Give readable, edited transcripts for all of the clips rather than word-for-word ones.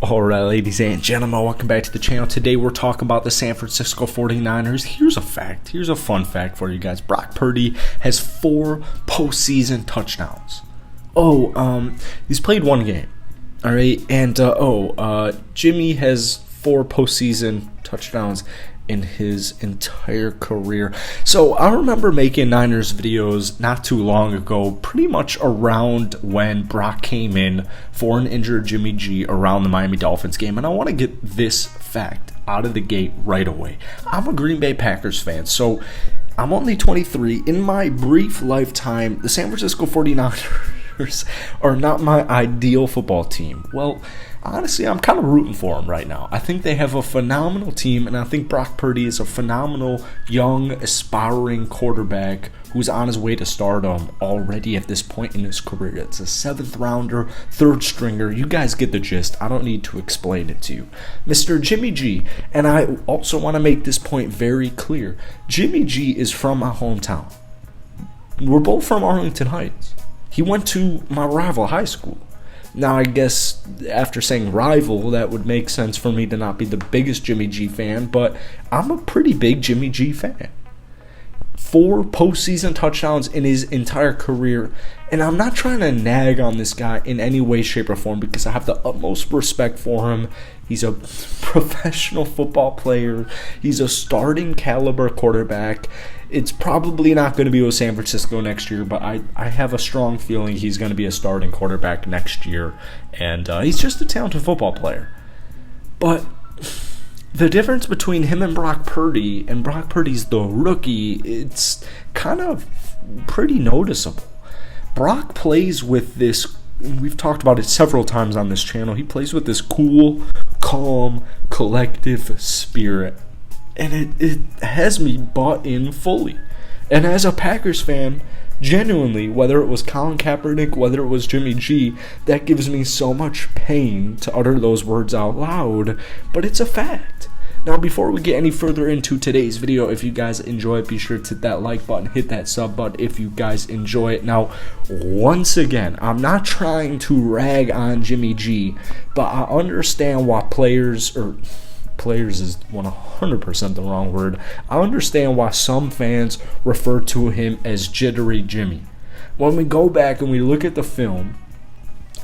Alright, ladies and gentlemen, welcome back to the channel. Today we're talking about the San Francisco 49ers. Here's a fun fact for you guys. Brock Purdy has 4 postseason touchdowns. He's played 1 game. Alright, and Jimmy has 4 postseason touchdowns in his entire career. So I remember making Niners videos not too long ago, pretty much around when Brock came in for an injured Jimmy G around the Miami Dolphins game, and I want to get this fact out of the gate right away. I'm a Green Bay Packers fan, so I'm only 23. In my brief lifetime, the San Francisco 49ers are not my ideal football team. Well, honestly, I'm kind of rooting for them right now. I think they have a phenomenal team, and I think Brock Purdy is a phenomenal, young, aspiring quarterback who's on his way to stardom already at this point in his career. It's a 7th rounder, 3rd stringer. You guys get the gist. I don't need to explain it to you. Mr. Jimmy G, and I also want to make this point very clear. Jimmy G is from my hometown. We're both from Arlington Heights. He went to my rival high school. Now, I guess after saying rival, that would make sense for me to not be the biggest Jimmy G fan, but I'm a pretty big Jimmy G fan. 4 postseason touchdowns in his entire career, and I'm not trying to nag on this guy in any way, shape, or form because I have the utmost respect for him. He's a professional football player. He's a starting caliber quarterback. It's probably not going to be with San Francisco next year, but I have a strong feeling he's going to be a starting quarterback next year, and he's just a talented football player. But the difference between him and Brock Purdy's the rookie, it's kind of pretty noticeable. Brock plays with this, we've talked about it several times on this channel, he plays with this cool, calm, collective spirit. And it has me bought in fully. And as a Packers fan, genuinely, whether it was Colin Kaepernick, whether it was Jimmy G, that gives me so much pain to utter those words out loud, but it's a fact. Now, before we get any further into today's video, if you guys enjoy it, be sure to hit that like button, hit that sub button if you guys enjoy it. Now, once again, I'm not trying to rag on Jimmy G, but I understand why players is 100% the wrong word. I understand why some fans refer to him as Jittery Jimmy. When we go back and we look at the film,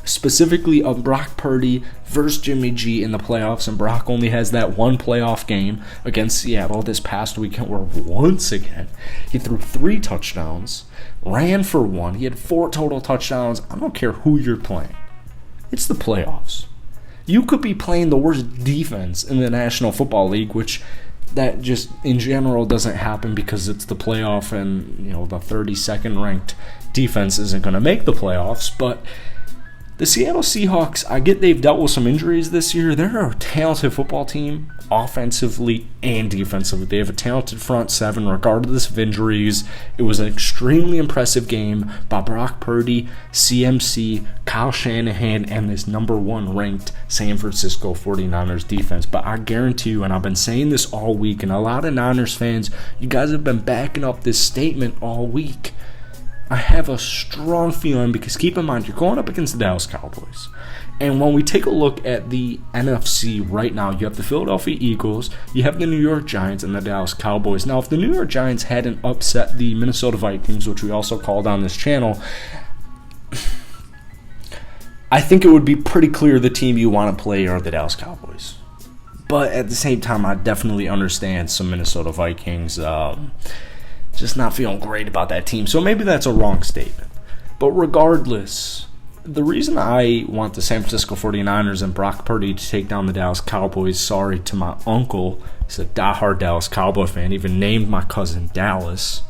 specifically of Brock Purdy versus Jimmy G in the playoffs, and Brock only has that 1 playoff game against Seattle this past weekend where once again he threw 3 touchdowns, ran for 1, he had 4 total touchdowns. I don't care who you're playing. It's the playoffs. You could be playing the worst defense in the National Football League, which that just in general doesn't happen because it's the playoff and, the 32nd ranked defense isn't going to make the playoffs. But the Seattle Seahawks, I get they've dealt with some injuries this year. They're a talented football team, offensively and defensively. They have a talented front 7 regardless of injuries. It was an extremely impressive game by Brock Purdy, CMC, Kyle Shanahan, and this number 1 ranked San Francisco 49ers defense. But I guarantee you, and I've been saying this all week, and a lot of Niners fans, you guys have been backing up this statement all week. I have a strong feeling because keep in mind, you're going up against the Dallas Cowboys. And when we take a look at the NFC right now, you have the Philadelphia Eagles, you have the New York Giants, and the Dallas Cowboys. Now, if the New York Giants hadn't upset the Minnesota Vikings, which we also called on this channel, I think it would be pretty clear the team you want to play are the Dallas Cowboys. But at the same time, I definitely understand some Minnesota Vikings just not feeling great about that team. So maybe that's a wrong statement. But regardless, the reason I want the San Francisco 49ers and Brock Purdy to take down the Dallas Cowboys, sorry to my uncle, he's a diehard Dallas Cowboy fan, even named my cousin Dallas,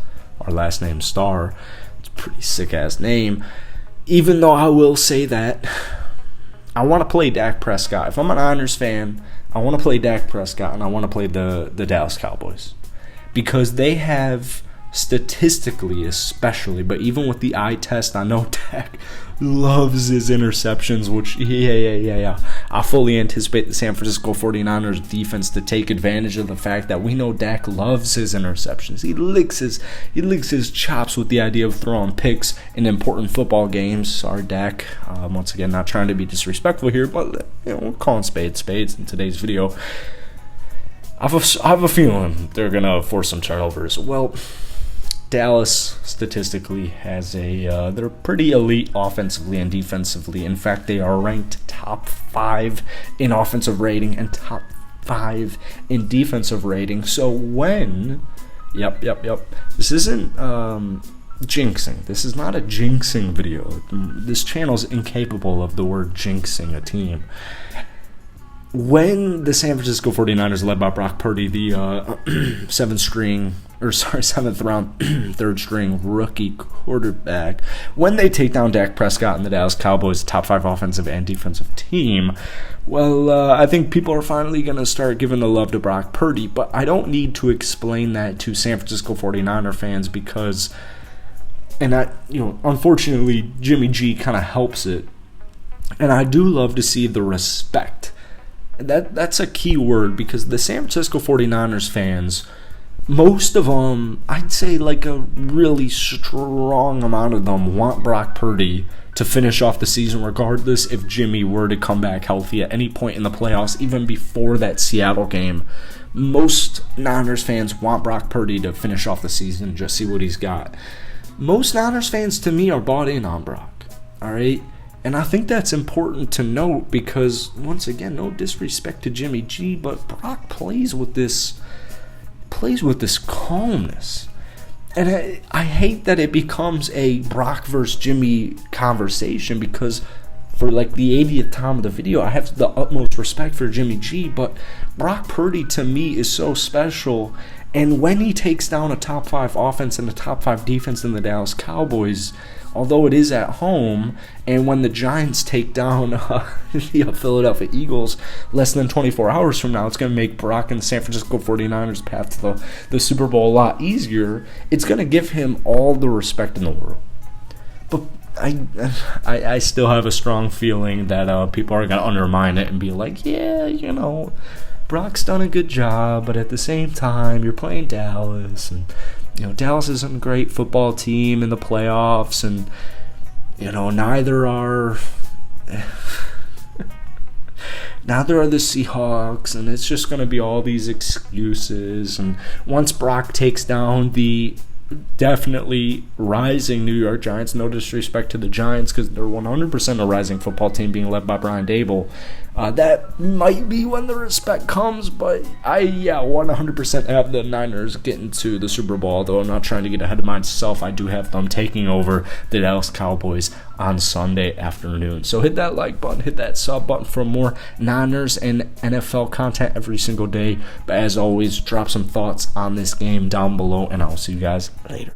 our last name Star. It's a pretty sick-ass name. Even though I will say that, I want to play Dak Prescott. If I'm a Niners fan, I want to play Dak Prescott, and I want to play the Dallas Cowboys. Because they have statistically especially, but even with the eye test, I know Dak loves his interceptions, which, yeah. I fully anticipate the San Francisco 49ers defense to take advantage of the fact that we know Dak loves his interceptions. He licks his chops with the idea of throwing picks in important football games. Sorry, Dak. Once again, not trying to be disrespectful here, but we're calling spades in today's video. I have a feeling they're going to force some turnovers. Well, Dallas statistically has they're pretty elite offensively and defensively. In fact, they are ranked top 5 in offensive rating and top 5 in defensive rating. So yep. This isn't jinxing. This is not a jinxing video. This channel is incapable of the word jinxing a team. When the San Francisco 49ers, led by Brock Purdy, the 7th round, 3rd string rookie quarterback, when they take down Dak Prescott and the Dallas Cowboys, top 5 offensive and defensive team, well, I think people are finally going to start giving the love to Brock Purdy, but I don't need to explain that to San Francisco 49er fans because, unfortunately, Jimmy G kind of helps it, and I do love to see the respect. That's a key word because the San Francisco 49ers fans, most of them, I'd say like a really strong amount of them, want Brock Purdy to finish off the season regardless if Jimmy were to come back healthy at any point in the playoffs, even before that Seattle game. Most Niners fans want Brock Purdy to finish off the season, just see what he's got. Most Niners fans, to me, are bought in on Brock, all right? And I think that's important to note because, once again, no disrespect to Jimmy G, but Brock plays with this calmness. And I hate that it becomes a Brock versus Jimmy conversation because for like the 80th time of the video, I have the utmost respect for Jimmy G, but Brock Purdy to me is so special. And when he takes down a top 5 offense and a top 5 defense in the Dallas Cowboys, although it is at home, and when the Giants take down the Philadelphia Eagles less than 24 hours from now, it's going to make Brock and the San Francisco 49ers' path to the Super Bowl a lot easier. It's going to give him all the respect in the world. But I still have a strong feeling that people are going to undermine it and be like, yeah, Brock's done a good job, but at the same time, you're playing Dallas, and Dallas isn't a great football team in the playoffs, and neither are the Seahawks, and it's just going to be all these excuses. And once Brock takes down the definitely rising New York Giants, no disrespect to the Giants because they're 100% a rising football team being led by Brian Daboll, that might be when the respect comes, but I 100% have the Niners getting to the Super Bowl, though I'm not trying to get ahead of myself. I do have them taking over the Dallas Cowboys on Sunday afternoon. So hit that like button, hit that sub button for more Niners and NFL content every single day. But as always, drop some thoughts on this game down below, and I'll see you guys later.